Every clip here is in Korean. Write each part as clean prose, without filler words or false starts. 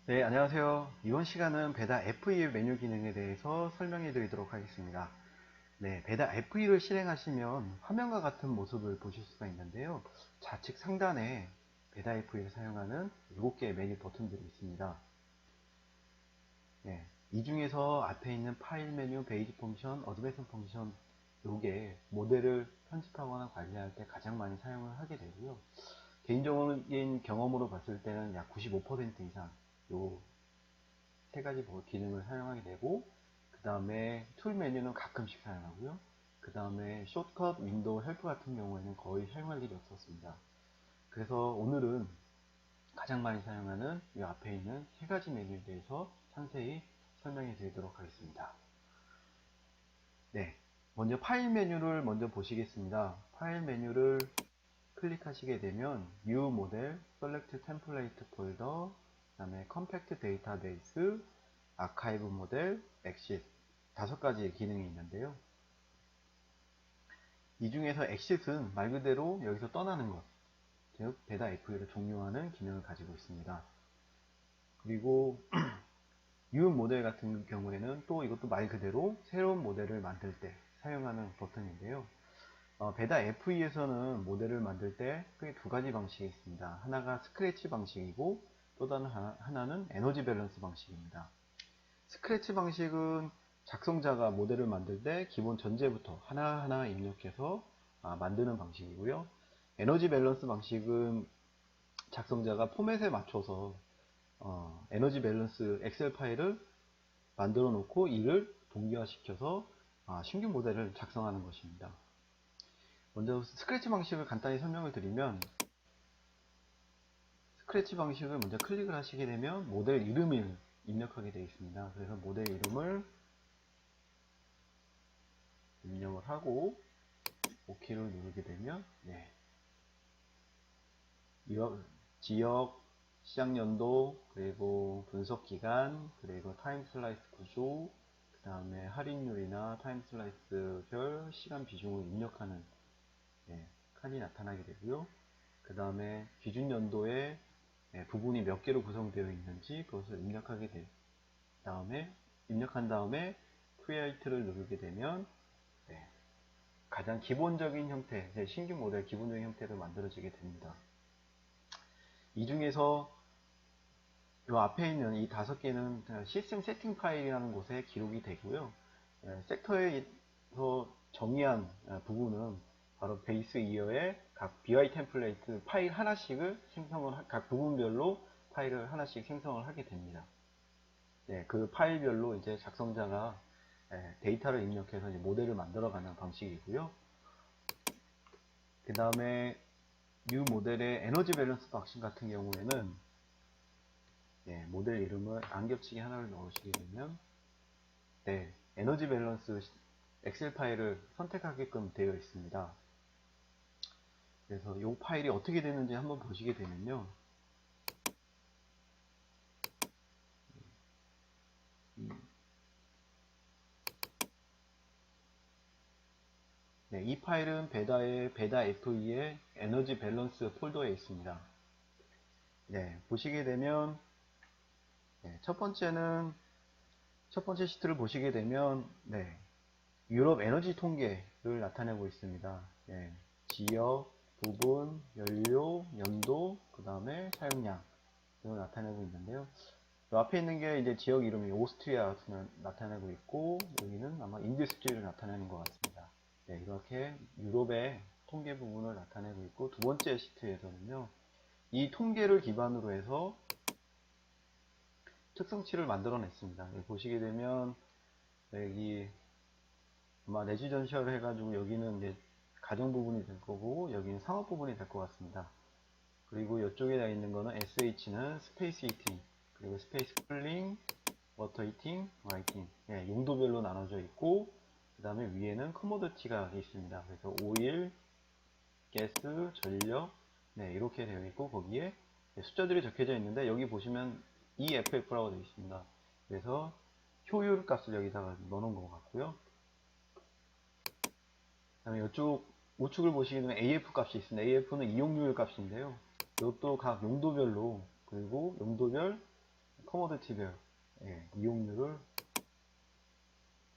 네, 안녕하세요. 이번 시간은 배다 FE 메뉴 기능에 대해서 설명해 드리도록 하겠습니다. 네, 배다 FE를 실행하시면 화면과 같은 모습을 보실 수가 있는데요. 좌측 상단에 배다 FE를 사용하는 7개의 메뉴 버튼들이 있습니다. 네, 이 중에서 앞에 있는 파일 메뉴, 베이직 펑션, 어드밴스 펑션 요게 모델을 편집하거나 관리할 때 가장 많이 사용을 하게 되고요. 개인적인 경험으로 봤을 때는 약 95% 이상 요 세 가지 기능을 사용하게 되고, 그 다음에 툴 메뉴는 가끔씩 사용하고요. 그 다음에 숏컷, 윈도우, 헬프 같은 경우에는 거의 사용할 일이 없었습니다. 그래서 오늘은 가장 많이 사용하는 이 앞에 있는 세 가지 메뉴에 대해서 상세히 설명해 드리도록 하겠습니다. 네, 먼저 파일 메뉴를 먼저 보시겠습니다. 파일 메뉴를 클릭하시게 되면 New 모델, Select Template 폴더, 그 다음에 컴팩트 데이터베이스, 아카이브 모델, 엑싯 5가지의 기능이 있는데요. 이 중에서 엑싯은 말 그대로 여기서 떠나는 것, 즉 배다 FE를 종료하는 기능을 가지고 있습니다. 그리고 New 모델 같은 경우에는 또 이것도 말 그대로 새로운 모델을 만들 때 사용하는 버튼인데요. 배다 FE에서는 모델을 만들 때 크게 두 가지 방식이 있습니다. 하나가 스크래치 방식이고 또 다른 하나는 에너지 밸런스 방식입니다. 스크래치 방식은 작성자가 모델을 만들 때 기본 전제부터 하나하나 입력해서 만드는 방식이고요. 에너지 밸런스 방식은 작성자가 포맷에 맞춰서 에너지 밸런스 엑셀 파일을 만들어 놓고 이를 동기화시켜서 신규 모델을 작성하는 것입니다. 먼저 스크래치 방식을 간단히 설명을 드리면, 스크래치 방식을 먼저 클릭을 하시게 되면 모델 이름을 입력하게 되어 있습니다. 그래서 모델 이름을 입력을 하고 OK를 누르게 되면 지역, 시작 연도, 그리고 분석 기간, 그리고 타임 슬라이스 구조, 그 다음에 할인율이나 타임 슬라이스별 시간 비중을 입력하는 칸이 나타나게 되고요. 그 다음에 기준 연도에 부분이 몇 개로 구성되어 있는지 그것을 입력한 다음에 Create를 누르게 되면 가장 기본적인 형태, 신규 모델 기본적인 형태로 만들어지게 됩니다. 이 중에서 이 앞에 있는 이 5개는 시스템 세팅 파일이라는 곳에 기록이 되고요. 섹터에서 정의한 부분은 바로 베이스 이어의 각 BI 템플레이트 파일 하나씩을 각 부분별로 파일을 하나씩 생성을 하게 됩니다. 그 파일별로 이제 작성자가 데이터를 입력해서 이제 모델을 만들어가는 방식이고요. 그 다음에 뉴 모델의 에너지 밸런스 방식 같은 경우에는 모델 이름을 안 겹치게 하나를 넣으시게 되면 에너지 밸런스 엑셀 파일을 선택하게끔 되어 있습니다. 그래서 이 파일이 어떻게 되는지 한번 보시게 되면요. 이 파일은 배다 FE의 에너지 밸런스 폴더에 있습니다. 보시게 되면 첫 번째 시트를 보시게 되면 유럽 에너지 통계를 나타내고 있습니다. 지역, 부분, 연료, 연도, 그 다음에 사용량 등을 나타내고 있는데요. 이 앞에 있는 게 이제 지역 이름이 오스트리아 나타내고 있고, 여기는 아마 인더스트리를 나타내는 것 같습니다. 이렇게 유럽의 통계 부분을 나타내고 있고, 두 번째 시트에서는요, 이 통계를 기반으로 해서 특성치를 만들어냈습니다. 보시게 되면 여기 아마 레지던셜 해가지고 여기는 이제 가정 부분이 될 거고 여기는 상업 부분이 될 것 같습니다. 그리고 이쪽에 있는 거는 SH는 스페이스 히팅, 그리고 스페이스 쿨링, 워터 히팅, 라이팅 용도별로 나눠져 있고, 그 다음에 위에는 커모더티가 있습니다. 그래서 오일, 가스, 전력 이렇게 되어 있고, 거기에 숫자들이 적혀져 있는데 여기 보시면 EFF라고 되어 있습니다. 그래서 효율 값을 여기다가 넣어놓은 것 같고요. 그다음에 이쪽 우측을 보시게 되면 AF 값이 있습니다. AF는 이용률 값인데요. 이것도 각 용도별로, 그리고 용도별 커모디티별 이용률을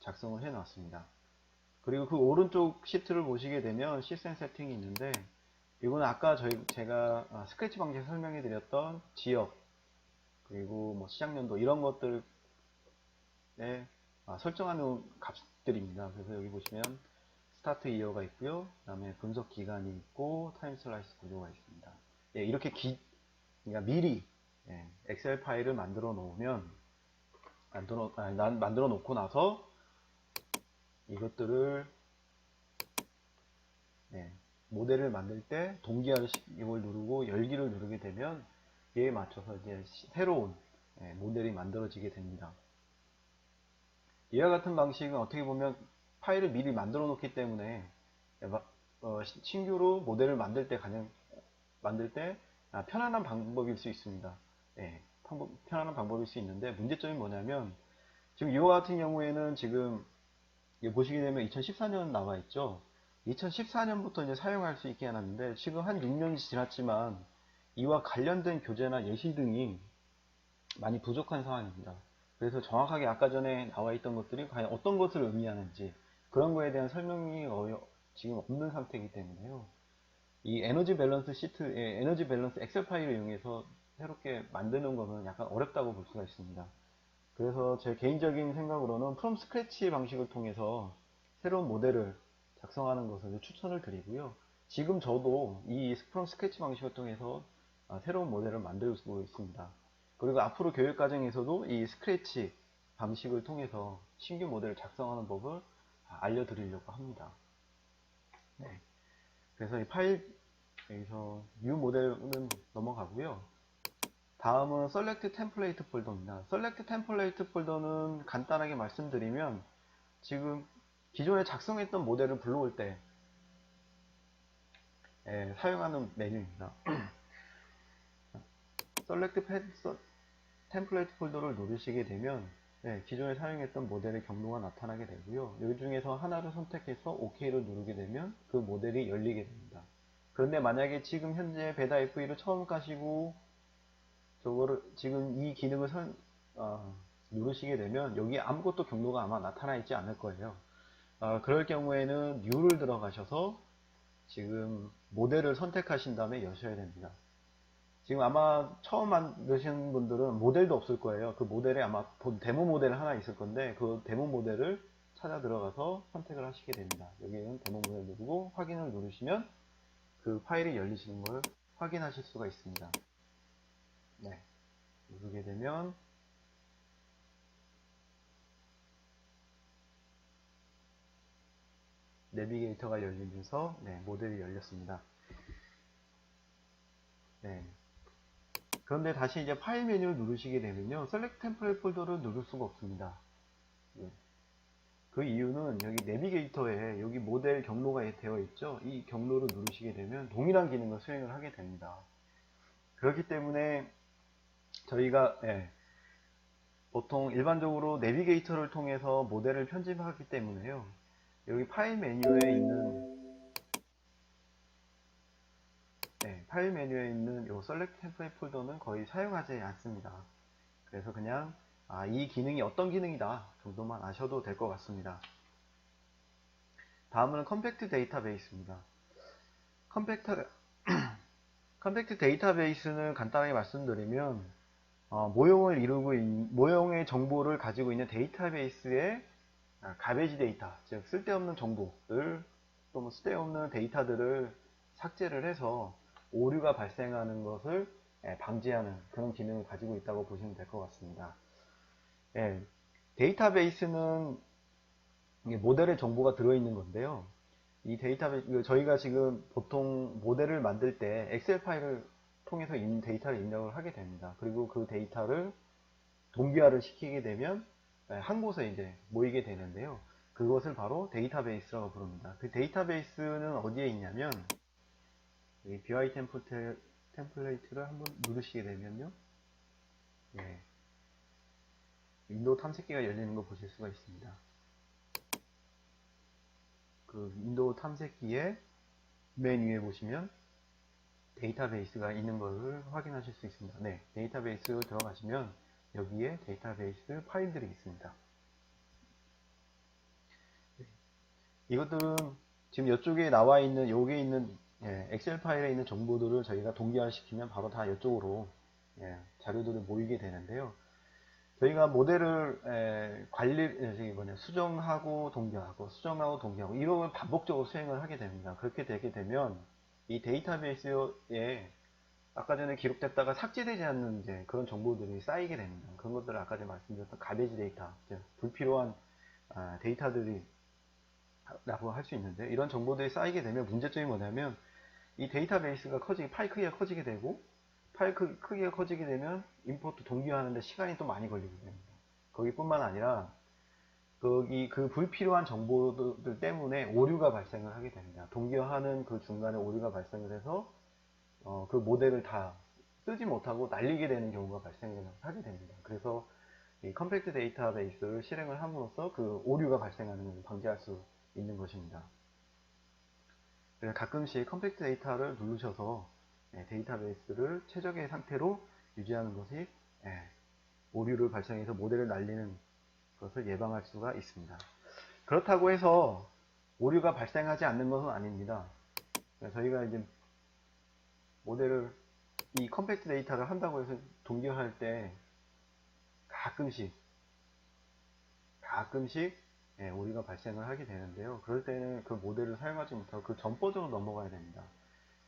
작성을 해 놨습니다. 그리고 그 오른쪽 시트를 보시게 되면 시스템 세팅이 있는데, 이거는 아까 제가 스크래치 방식 설명해 드렸던 지역, 그리고 뭐 시작 연도 이런 것들에 설정하는 값들입니다. 그래서 여기 보시면 스타트 이어가 있고요. 그 다음에 분석 기간이 있고 타임 슬라이스 구조가 있습니다. 이렇게 그러니까 미리 엑셀 파일을 만들어 놓고 나서 이것들을 모델을 만들 때 동기화를 이걸 누르고 열기를 누르게 되면 이에 맞춰서 이제 새로운 모델이 만들어지게 됩니다. 이와 같은 방식은 어떻게 보면 파일을 미리 만들어 놓기 때문에 신규로 모델을 만들 때 편안한 방법일 수 있습니다. 편안한 방법일 수 있는데, 문제점이 뭐냐면 지금 이와 같은 경우에는 지금 보시게 되면 2014년 나와 있죠. 2014년부터 이제 사용할 수 있게 해놨는데 지금 한 6년이 지났지만 이와 관련된 교재나 예시 등이 많이 부족한 상황입니다. 그래서 정확하게 아까 전에 나와 있던 것들이 과연 어떤 것을 의미하는지 그런 거에 대한 설명이 지금 없는 상태이기 때문에요. 이 에너지 밸런스 에너지 밸런스 엑셀 파일을 이용해서 새롭게 만드는 것은 약간 어렵다고 볼 수가 있습니다. 그래서 제 개인적인 생각으로는 프롬 스크래치 방식을 통해서 새로운 모델을 작성하는 것을 추천을 드리고요. 지금 저도 이 프롬 스크래치 방식을 통해서 새로운 모델을 만들고 있습니다. 그리고 앞으로 교육 과정에서도 이 스크래치 방식을 통해서 신규 모델을 작성하는 법을 알려드리려고 합니다. 그래서 이 파일 여기서 new 모델은 넘어가고요. 다음은 select template 폴더입니다. select template 폴더는 간단하게 말씀드리면 지금 기존에 작성했던 모델을 불러올 때 사용하는 메뉴입니다. select template 폴더를 누르시게 되면 기존에 사용했던 모델의 경로가 나타나게 되고요. 여기 중에서 하나를 선택해서 OK를 누르게 되면 그 모델이 열리게 됩니다. 그런데 만약에 지금 현재 베타 FE를 처음 가시고 지금 이 기능을 누르시게 되면 여기 아무것도 경로가 아마 나타나 있지 않을 거예요. 그럴 경우에는 New를 들어가셔서 지금 모델을 선택하신 다음에 여셔야 됩니다. 지금 아마 처음 만드신 분들은 모델도 없을 거예요. 그 모델에 아마 데모 모델 하나 있을 건데 그 데모 모델을 찾아 들어가서 선택을 하시게 됩니다. 여기는 데모 모델 누르고 확인을 누르시면 그 파일이 열리시는 걸 확인하실 수가 있습니다. 누르게 되면 내비게이터가 열리면서 모델이 열렸습니다. 그런데 다시 이제 파일 메뉴를 누르시게 되면요, Select Template 폴더를 누를 수가 없습니다. 그 이유는 여기 내비게이터에 여기 모델 경로가 되어 있죠. 이 경로를 누르시게 되면 동일한 기능을 수행을 하게 됩니다. 그렇기 때문에 저희가 보통 일반적으로 내비게이터를 통해서 모델을 편집하기 때문에요. 여기 파일 메뉴에 있는 이 Select Template 폴더는 거의 사용하지 않습니다. 그래서 그냥 이 기능이 어떤 기능이다 정도만 아셔도 될 것 같습니다. 다음은 컴팩트 데이터베이스입니다. 컴팩트 데이터베이스는 간단하게 말씀드리면 모형의 정보를 가지고 있는 데이터베이스의 가베지 데이터, 즉 쓸데없는 정보들 또는 쓸데없는 데이터들을 삭제를 해서 오류가 발생하는 것을 방지하는 그런 기능을 가지고 있다고 보시면 될 것 같습니다. 데이터베이스는 모델의 정보가 들어있는 건데요. 이 데이터베이스, 저희가 지금 보통 모델을 만들 때 엑셀 파일을 통해서 데이터를 입력을 하게 됩니다. 그리고 그 데이터를 동기화를 시키게 되면 한 곳에 이제 모이게 되는데요. 그것을 바로 데이터베이스라고 부릅니다. 그 데이터베이스는 어디에 있냐면 이 BI 템플레이트를 한번 누르시게 되면요, 윈도우 탐색기가 열리는 거 보실 수가 있습니다. 그 윈도우 탐색기의 맨 위에 보시면 데이터베이스가 있는 것을 확인하실 수 있습니다. 데이터베이스 들어가시면 여기에 데이터베이스 파일들이 있습니다. 이것들은 지금 이쪽에 나와 있는 여기에 있는 엑셀 파일에 있는 정보들을 저희가 동기화시키면 바로 다 이쪽으로 자료들이 모이게 되는데요. 저희가 모델을 수정하고 동기화하고 수정하고 동기화하고 이런 반복적으로 수행을 하게 됩니다. 그렇게 되게 되면 이 데이터베이스에 아까 전에 기록됐다가 삭제되지 않는 그런 정보들이 쌓이게 됩니다. 그런 것들을 아까 전에 말씀드렸던 가베지 데이터, 불필요한 데이터들이 라고 할 수 있는데, 이런 정보들이 쌓이게 되면 문제점이 뭐냐면 이 데이터베이스가 파일 크기가 커지게 되고, 파일 크기가 커지게 되면 임포트 동기화하는데 시간이 또 많이 걸리게 됩니다. 거기뿐만 아니라 거기 그 불필요한 정보들 때문에 오류가 발생을 하게 됩니다. 동기화하는 그 중간에 오류가 발생을 해서 그 모델을 다 쓰지 못하고 날리게 되는 경우가 발생하게 됩니다. 그래서 이 컴팩트 데이터베이스를 실행을 함으로써 그 오류가 발생하는 것을 방지할 수 있는 것입니다. 그래서 가끔씩 컴팩트 데이터를 누르셔서 데이터베이스를 최적의 상태로 유지하는 것이 오류를 발생해서 모델을 날리는 것을 예방할 수가 있습니다. 그렇다고 해서 오류가 발생하지 않는 것은 아닙니다. 저희가 이제 모델을 이 컴팩트 데이터를 한다고 해서 동기화할 때 가끔씩 오류가 발생을 하게 되는데요. 그럴 때는 그 모델을 사용하지 못하고 그 전 버전으로 넘어가야 됩니다.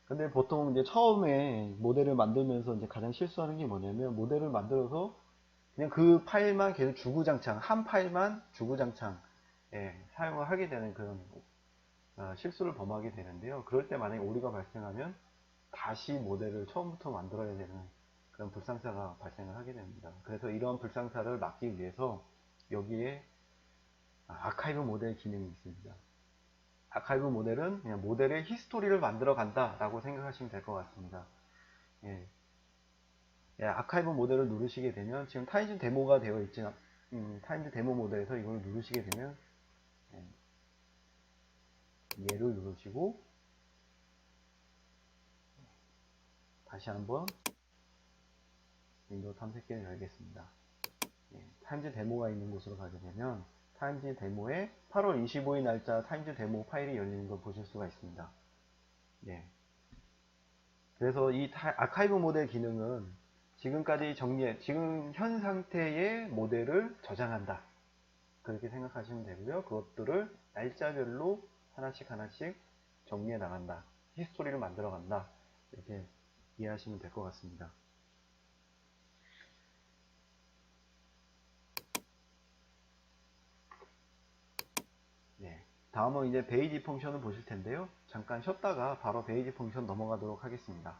근데 보통 이제 처음에 모델을 만들면서 이제 가장 실수하는 게 뭐냐면, 모델을 만들어서 그냥 그 파일만 계속 주구장창, 한 파일만 주구장창 사용을 하게 되는 그런 실수를 범하게 되는데요. 그럴 때 만약에 오류가 발생하면 다시 모델을 처음부터 만들어야 되는 그런 불상사가 발생을 하게 됩니다. 그래서 이런 불상사를 막기 위해서 여기에 아카이브 모델 기능이 있습니다. 아카이브 모델은 그냥 모델의 히스토리를 만들어 간다 라고 생각하시면 될 것 같습니다. 아카이브 모델을 누르시게 되면 지금 타임즈 데모가 되어 있지, 타임즈 데모 모델에서 이걸 누르시게 되면 얘를 누르시고 다시 한번 윈도우 탐색기를 열겠습니다. 타임즈 데모가 있는 곳으로 가게 되면 타임즈 데모에 8월 25일 날짜 타임즈 데모 파일이 열리는 걸 보실 수가 있습니다. 그래서 이 아카이브 모델 기능은 지금까지 지금 현 상태의 모델을 저장한다. 그렇게 생각하시면 되고요. 그것들을 날짜별로 하나씩 정리해 나간다. 히스토리를 만들어 간다. 이렇게 이해하시면 될 것 같습니다. 다음은 이제 베이지 펑션을 보실 텐데요. 잠깐 쉬었다가 바로 베이지 펑션 넘어가도록 하겠습니다.